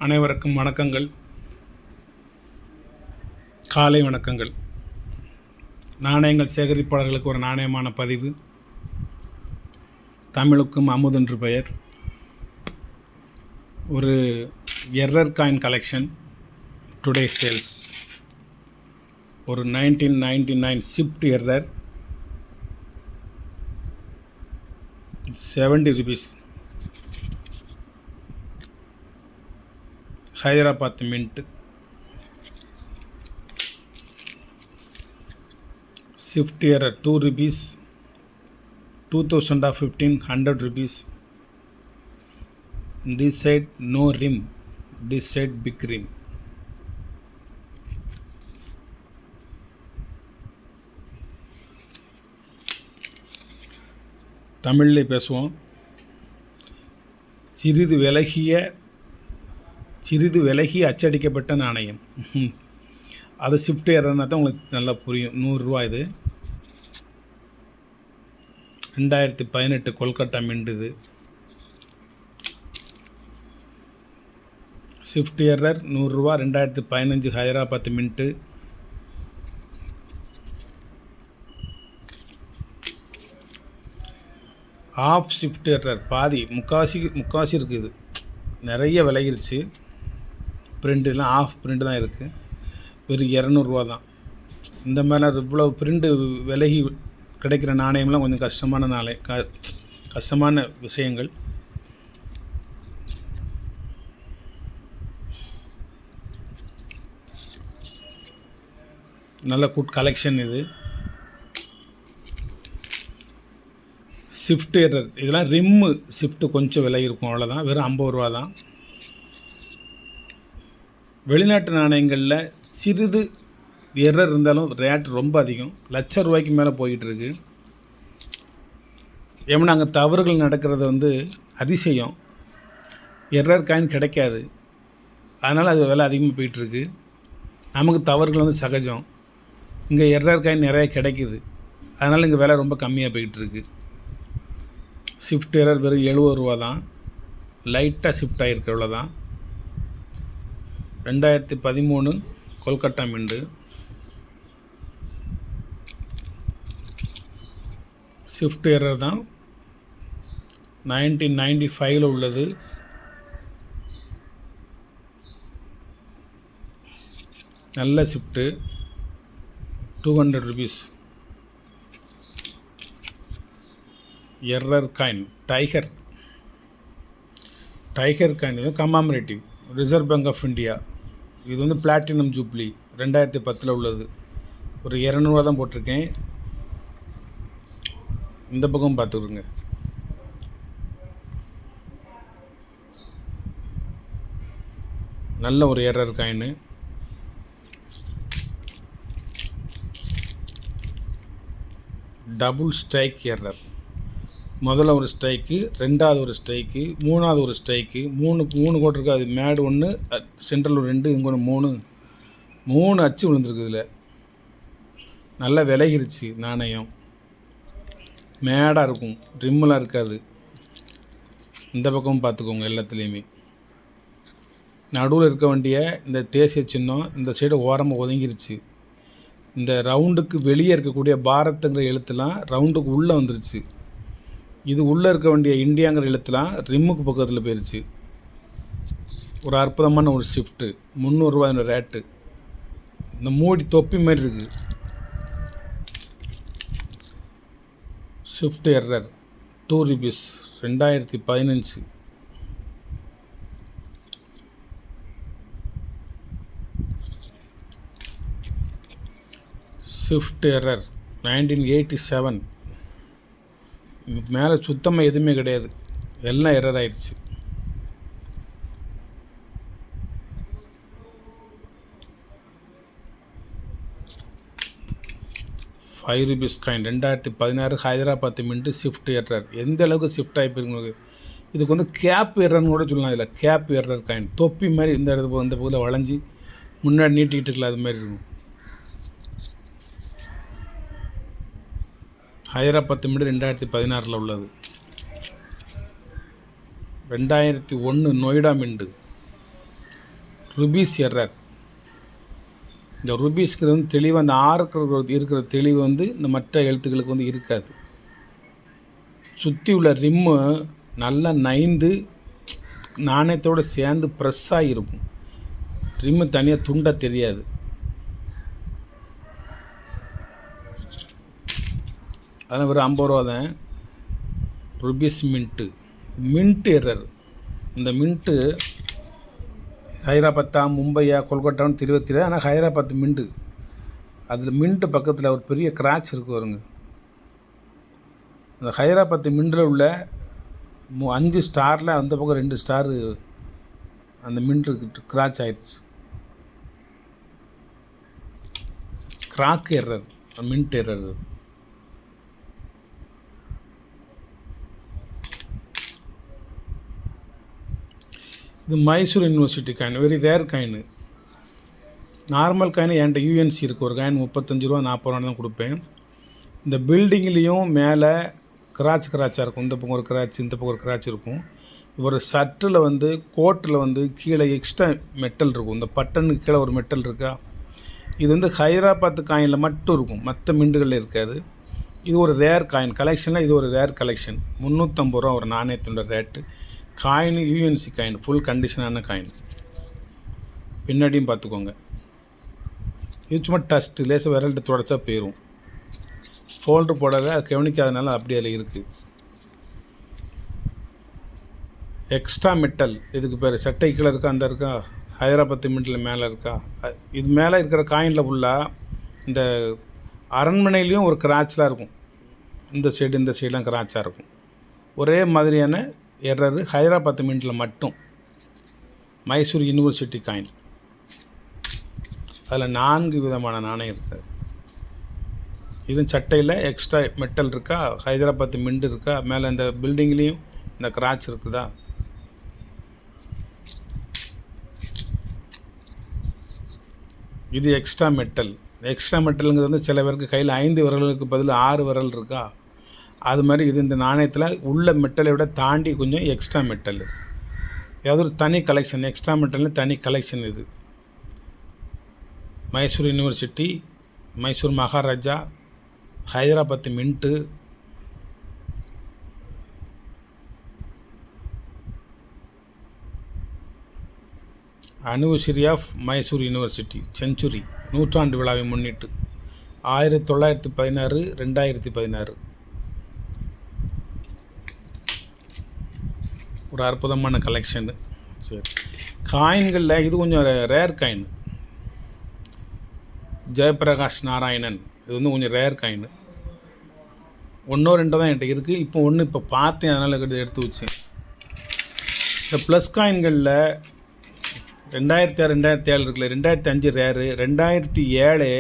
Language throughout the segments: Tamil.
அனைவருக்கும் வணக்கங்கள், காலை வணக்கங்கள். நாணயங்கள் சேகரிப்பாளர்களுக்கு ஒரு நாணயமான பதிவு. தமிழுக்கும் அமுது என்று பெயர். ஒரு error coin collection today sales. ஒரு 1999 shift error, 70 rupees. Hyderabad mint. Shift error 2 rupees, 2015 100 rupees. This side no rim, this side big rim. தமிழில் பேசுவோம். சிறிது விலகி அச்சடிக்கப்பட்ட நாணயம். அது ஷிஃப்ட் எரர்னா தான் உங்களுக்கு நல்லா புரியும். 100 ரூபா. இது 2018 கொல்கட்டா மின்ட். இது ஷிஃப்ட் எரர் 100 ரூபா, 2015 Hyderabad mint. Half shift error பாதி, முக்காசி இருக்குது. நிறைய விலகிருச்சு. பிரிண்ட்டுலாம் ஆஃப் பிரிண்ட் தான் இருக்குது. வெறும் 200 ரூபா தான். இந்த மாதிரிலாம் இவ்வளோ பிரிண்ட்டு விலகி கிடைக்கிற நாணயம்லாம் கொஞ்சம் கஷ்டமான விஷயங்கள். நல்ல குட் கலெக்ஷன் இது. ஷிஃப்ட் எரர் இதெல்லாம் ரிம்மு ஷிஃப்ட்டு கொஞ்சம் விலை இருக்கும், அவ்வளோதான். வெறும் 50 ரூபா தான். வெளிநாட்டு நாணயங்களில் சிறிது எரர் இருந்தாலும் ரேட் ரொம்ப அதிகம், ₹1,00,000 மேலே போயிட்டுருக்கு. ஏன்னா அங்கே தவறுகள் நடக்கிறது அதிசயம். எரர் காயின் கிடைக்காது, அதனால் அது விலை அதிகமாக போயிட்டுருக்கு. நமக்கு தவறுகள் சகஜம். இங்கே எரர் காயின் நிறைய கிடைக்குது, அதனால் இங்கே விலை ரொம்ப கம்மியாக போயிட்டுருக்கு. ஷிஃப்ட் எரர் வெறும் 70 ரூபா தான். லைட்டாக ஷிஃப்ட் ஆகிருக்கு, அவ்வளோதான். 2013 கொல்கட்டா மின்ட். ஷிஃப்ட் எரர் தான். 1995 உள்ளது. நல்ல shift, 200 rupees. Error coin tiger coin. இது கமாமரேட்டிவ், ரிசர்வ் பேங்க் ஆஃப் இந்தியா. இது பிளாட்டினம் ஜூப்ளி 2010 உள்ளது. ஒரு 200 ரூபா தான் போட்டிருக்கேன். இந்த பக்கம் பார்த்துக்குங்க. நல்ல ஒரு error coin. Double strike error. முதல்ல ஒரு ஸ்ட்ரைக்கு, ரெண்டாவது ஒரு ஸ்ட்ரைக்கு, மூணாவது ஒரு ஸ்ட்ரைக்கு. மூணு கோட்டிருக்கு. அது மேடு 1, சென்ட்ரல் 2, இங்கே 3 அச்சு விழுந்துருக்கு. இதில் நல்லா விலகிருச்சு நாணயம். மேடாக இருக்கும், ரிம்மெலாம் இருக்காது. இந்த பக்கம் பார்த்துக்கோங்க. எல்லாத்துலேயுமே நடுவில் இருக்க வேண்டிய இந்த தேசிய சின்னம் இந்த சைடு ஓரமாக ஒதுங்கிருச்சு. இந்த ரவுண்டுக்கு வெளியே இருக்கக்கூடிய பாரத்துங்கிற எழுத்துலாம் ரவுண்டுக்கு உள்ளே வந்துருச்சு. இது உள்ளே இருக்க வேண்டிய இந்தியாங்கிற எழுத்துலாம் ரிம்முக்கு பக்கத்தில் போயிடுச்சு. ஒரு அற்புதமான ஒரு ஷிஃப்ட்டு. 300 ரூபா ரேட்டு. இந்த மூடி தொப்பி மாதிரி இருக்குது. Shift error 2 rupees, 2015. Shift error 1987. மேலே சுத்தமாக எதுவுமே கிடையாது, எல்லாம் எரர் ஆயிடுச்சு. ₹5 coin 2016 Hyderabad mint. Shift error எந்த அளவுக்கு ஷிஃப்ட் ஆகிப்போருக்கு. இதுக்கு கேப் எரர்னு கூட சொல்லலாம். இதில் கேப் எரர் காயின் தொப்பி மாதிரி இந்த பகுதியில் வளைஞ்சி முன்னாடி நீட்டிக்கிட்டு இருக்கலாம், அது மாதிரி இருக்கும். ஹைதராபாத் மின்ட் 2016 உள்ளது. 2001 நொய்டா மின்ட். Rupees error. இந்த ருபீஸ்க்கு வந்து தெளிவு, அந்த ஆறுக்கு இருக்கிற தெளிவு வந்து இந்த மற்ற எழுத்துக்களுக்கு வந்து இருக்காது. சுற்றி உள்ள ரிம்மு நல்லா நைந்து நாணயத்தோடு சேர்ந்து ப்ரெஸ்ஸாக இருக்கும். ரிம்மு தனியாக துண்டாக தெரியாது. அதெல்லாம் வெறும் 50 ரூபா தான். Rupees mint error. இந்த மின்ட்டு ஹைதராபாத்தா, மும்பையா, கொல்கட்டான்னு தெரியாது. ஆனால் ஹைதராபாத் மின்ட்டு, அதில் மின்ட்டு பக்கத்தில் ஒரு பெரிய கிராச் இருக்குது வருங்க. அந்த ஹைதராபாத் மின்ட்டில் உள்ள 5 ஸ்டாரில் அந்த பக்கம் 2 ஸ்டாரு அந்த மின்ட்டு கிராச் ஆயிடுச்சு. Crack error, mint error. இது Mysore university coin, very rare coin. Normal coin என்கிட்ட யூஎன்சி இருக்குது. ஒரு காயின் 35 ரூபா 40 ரூபா தான் கொடுப்பேன். இந்த பில்டிங்லேயும் மேலே கிராச்சாக இருக்கும். இந்த பக்கம் ஒரு கிராச், இந்த பக்கம் ஒரு கிராச் இருக்கும். ஒரு சட்டில் வந்து கோட்டில் வந்து கீழே எக்ஸ்ட்ரா மெட்டல் இருக்கும். இந்த பட்டனுக்கு கீழே ஒரு மெட்டல் இருக்கா. இது வந்து ஹைதராபாத் காயினில் மட்டும் இருக்கும், மற்ற மிண்டுகளில் இருக்காது. இது ஒரு ரேர் காயின் கலெக்ஷனில். இது ஒரு ரேர் கலெக்ஷன். 350 ரூபா ஒரு நாணயத்தினோட rate. Coin UNC coin, full கண்டிஷனான காயின். பின்னாடியும் பார்த்துக்கோங்க. இது சும்மா டஸ்ட்டு, லேசாக விரல்ட்டு தொடச்சா போயிடும். ஃபோல்டர் போடாத, அது கவனிக்காதனால அப்படி அதில் இருக்குது. எக்ஸ்ட்ரா மெட்டல், இதுக்கு பேர் சட்டை கீழே இருக்கா, அந்த இருக்கா, ஹைதராபாத் மின்ட்டில் மேலே இருக்கா. இது மேலே இருக்கிற காயினில் ஃபுல்லாக இந்த அரண்மனையிலையும் ஒரு கிராச்லாம் இருக்கும். இந்த சைடு இந்த சைடெலாம் கிராச்சாக இருக்கும். ஒரே மாதிரியான எரரு ஹைதராபாத் மின்ட்டில் மட்டும். மைசூர் யூனிவர்சிட்டி காயின், அதில் 4 விதமான நாணயம் இருக்குது. இதுவும் சட்டையில் எக்ஸ்ட்ரா மெட்டல் இருக்கா, ஹைதராபாத் மின்ட் இருக்கா, மேலே இந்த பில்டிங்லேயும் இந்த கிராச் இருக்குதா. இது எக்ஸ்ட்ரா மெட்டல். எக்ஸ்ட்ரா மெட்டலுங்கிறது வந்து சில பேருக்கு கையில் 5 விரல்களுக்கு பதில் 6 விரல் இருக்கா. அது மாதிரி இது இந்த நாணயத்தில் உள்ள மெட்டலை விட தாண்டி கொஞ்சம் எக்ஸ்ட்ரா மெட்டல். ஏதாவது ஒரு தனி கலெக்ஷன், எக்ஸ்ட்ரா மெட்டல்னு தனி கலெக்ஷன். இது Mysore university, Mysore Maharaja, Hyderabad mint, anniversary of Mysore university century, 100ஆண்டு விழாவை முன்னிட்டு 1916, 2016. ஒரு அற்புதமான கலெக்ஷனு. சரி, காயின்களில் இது கொஞ்சம் ரேர் காயின். ஜெயபிரகாஷ் நாராயணன், இது வந்து கொஞ்சம் ரேர் காயின். 1 2 தான் என்கிட்ட இருக்குது. இப்போ ஒன்று இப்போ பார்த்தேன், அதனால் எடுத்து வச்சேன். இந்த ப்ளஸ் காயின்களில் 2006, 2007 இருக்குல்ல, 2005 ரேரு, 2007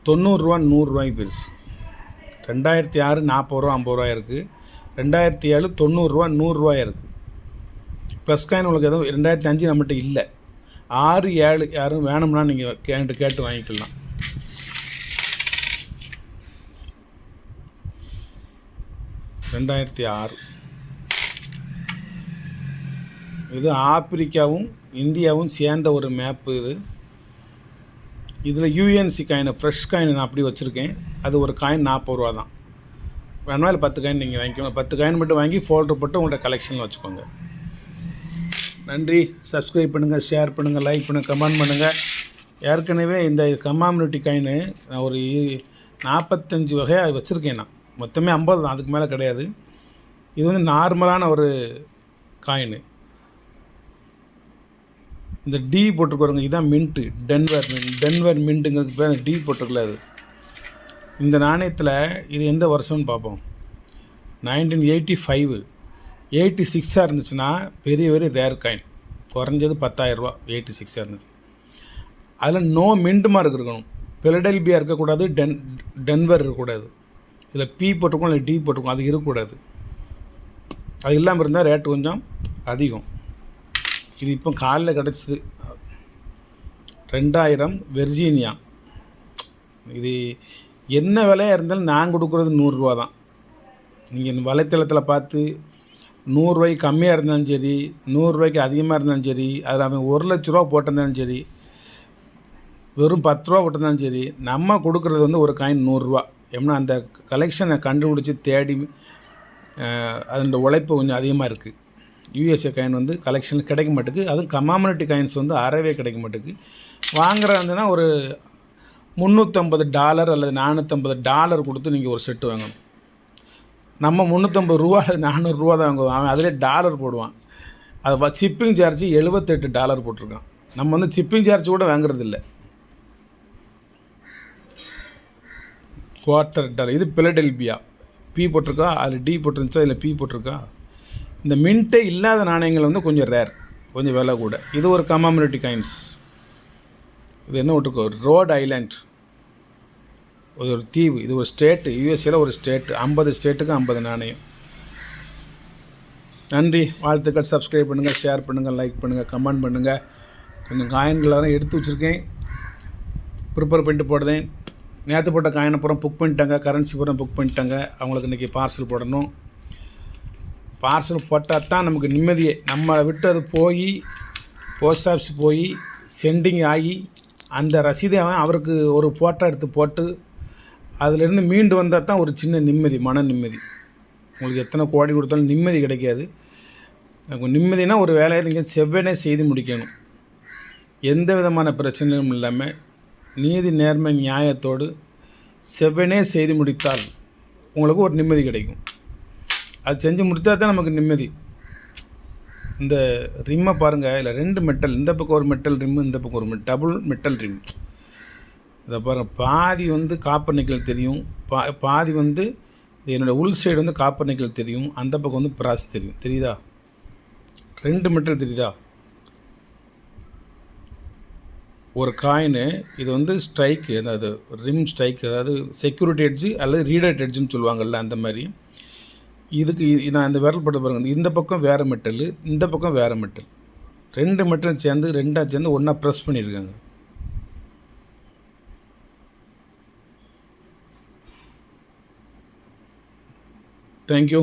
90 ரூபா 100 ரூபாய்க்கு பெருசு. 2006 40 ரூபா 50 ரூபாய் இருக்குது. 2007 90 ரூபா 100 ரூபாய் இருக்குது. ப்ளஸ் காயின் உங்களுக்கு எதுவும் 2005 நம்மகிட்ட இல்லை. 6, 7 யாரும் வேணும்னா நீங்கள் கேட்டு வாங்கிக்கலாம். (2006) இது ஆப்பிரிக்காவும் இந்தியாவும் சேர்ந்த ஒரு மேப்பு. இதில் யூஎன்சி காயின், ஃப்ரெஷ் காயின் நான் அப்படி வச்சுருக்கேன். அது ஒரு காயின் 40 ரூபா தான். வேணுமா 10 காயின் நீங்கள் வாங்கிக்கோங்க. 10 காயின் மட்டும் வாங்கி ஃபோல்டர் போட்டு உங்கள்கிட்ட கலெக்ஷனில் வச்சுக்கோங்க. நன்றி. சப்ஸ்கிரைப் பண்ணுங்கள், ஷேர் பண்ணுங்கள், லைக் பண்ணுங்கள், கமெண்ட் பண்ணுங்கள். ஏற்கனவே இந்த கமாமினிட்டி காயின் நான் ஒரு 45 வகையாக வச்சுருக்கேன். நான் மொத்தமே 50 தான், அதுக்கு மேலே கிடையாது. இது வந்து நார்மலான ஒரு காயின். இந்த டி போட்டிருக்கோங்க, இதுதான் மின்ட்டு, டென்வர் மின்ட்டுங்கிறதுக்கு பேர் அந்த டி போட்டிருக்கல. அது இந்த நாணயத்தில் இது எந்த வருஷம்னு பார்ப்போம். 1985, 86 இருந்துச்சுன்னா பெரிய ரேர் காயின். குறைஞ்சது 10,000 ரூபா 86 இருந்துச்சு. அதில் நோ மின்ட் மார்க் இருக்கணும். பிலடெல்பியா இருக்கக்கூடாது, டென்வர் இருக்கக்கூடாது. இதில் பி போட்டிருக்கோம், இல்லை டி போட்டிருக்கோம், அது இருக்கக்கூடாது. அது இல்லாமல் இருந்தால் ரேட்டு கொஞ்சம் அதிகம். இது இப்போ காலையில் கிடச்சிது. 2000 வெர்ஜீனியா. இது என்ன விலையாக இருந்தாலும் நான் கொடுக்குறது 100 ரூபா தான். நீங்கள் வலைத்தளத்தில் பார்த்து 100 கம்மியாக இருந்தாலும் சரி, 100 அதிகமாக இருந்தாலும் சரி, அதில் அவன் 1,00,000 போட்டிருந்தாலும் சரி, வெறும் 10 போட்டிருந்தாலும் சரி, நம்ம கொடுக்குறது வந்து ஒரு காயின் 100. ஏன்னா அந்த கலெக்ஷனை கண்டுபிடிச்சி தேடி அதோட உழைப்பு கொஞ்சம் அதிகமாக இருக்குது. யூஎஸ்ஏ காயின் வந்து கலெக்ஷன் கிடைக்க மாட்டேங்குது. அதுவும் கமாமினிட்டி காயின்ஸ் வந்து அறவே கிடைக்க மாட்டேங்குது. வாங்குறா இருந்ததுன்னா ஒரு $350 அல்லது $450 கொடுத்து நீங்கள் ஒரு செட்டு வாங்கணும். நம்ம $350 $400 தான் வாங்குவோம். அவன் அதிலே டாலர் போடுவான். அது சிப்பிங் சார்ஜ் $78 போட்டிருக்கான். நம்ம வந்து சிப்பிங் சார்ஜ் கூட வாங்குறதில்ல. $1/4. இது பிலடெல்பியா. பி போட்டிருக்கா, அதில் டி போட்டிருந்துச்சா, அதில் பி போட்டிருக்கா. இந்த மின்ட்டே இல்லாத நாணயங்கள் வந்து கொஞ்சம் ரேர், கொஞ்சம் விலை கூட. இது ஒரு கமாமினிட்டி காயின்ஸ். இது என்ன விட்டுருக்கோ, ரோட் ஐலாண்ட், ஒரு தீவு. இது ஒரு ஸ்டேட்டு, யூஎஸ்ஏல ஒரு ஸ்டேட்டு. 50 ஸ்டேட்டுக்கு 50 நாணயம். நன்றி, வாழ்த்துக்கள். சப்ஸ்கிரைப் பண்ணுங்கள், ஷேர் பண்ணுங்கள், லைக் பண்ணுங்கள், கமெண்ட் பண்ணுங்கள். கொஞ்சம் காயின்களெல்லாம் எடுத்து வச்சுருக்கேன், ப்ரிப்பேர் பண்ணிட்டு போடுறேன். நேற்று போட்ட காயினை பூரா புக் பண்ணிட்டாங்க, கரன்சி பூரா புக் பண்ணிட்டாங்க. அவங்களுக்கு இன்றைக்கி பார்சல் போடணும். பார்சல் போட்டால் தான் நமக்கு நிம்மதியே. நம்மளை விட்டு அது போய் போஸ்ட் ஆஃபீஸ் போய் சென்டிங் ஆகி அந்த ரசீதை அவருக்கு ஒரு ஃபோட்டோ எடுத்து போட்டு அதிலேருந்து மீண்டு வந்தால் தான் ஒரு சின்ன நிம்மதி, மன நிம்மதி. உங்களுக்கு எத்தனை கோடி கொடுத்தாலும் நிம்மதி கிடைக்காது. நிம்மதினா ஒரு வேலையை நீங்கள் செவ்வனே செய்து முடிக்கணும், எந்த விதமான பிரச்சனையும் இல்லாமல் நீதி நேர்மை நியாயத்தோடு செவ்வனே செய்து முடித்தால் உங்களுக்கு ஒரு நிம்மதி கிடைக்கும். அது செஞ்சு முடித்தா தான் நமக்கு நிம்மதி. இந்த ரிம்மை பாருங்கள், இல்லை 2 மெட்டல், இந்த பக்கம் ஒரு மெட்டல் ரிம்மு, இந்த பக்கம் ஒரு டபுள் மெட்டல் ரிம். இதை பாருங்கள், பாதி வந்து காப்பர் நிக்கல் தெரியும், பாதி வந்து என்னோடய உள் சைடு வந்து காப்பர் நிக்கல் தெரியும், அந்த பக்கம் வந்து பிராஸ் தெரியும். தெரியுதா? 2 மெட்டல் தெரியுதா? ஒரு காயினு இது வந்து ஸ்ட்ரைக்கு, அதாவது ரிம் ஸ்ட்ரைக், அதாவது செக்யூரிட்டி எட்ஜு அல்லது ரீடர் எட்ஜுன்னு சொல்லுவாங்கள்ல, அந்த மாதிரி. இதுக்கு நான் இந்த விரல் பட்டு பாருங்கள், இந்த பக்கம் வேறு மெட்டல், இந்த பக்கம் வேறு மெட்டல், 2 மெட்டல் சேர்ந்து ஒன்றா ப்ரெஸ் பண்ணியிருக்காங்க. தேங்க்யூ.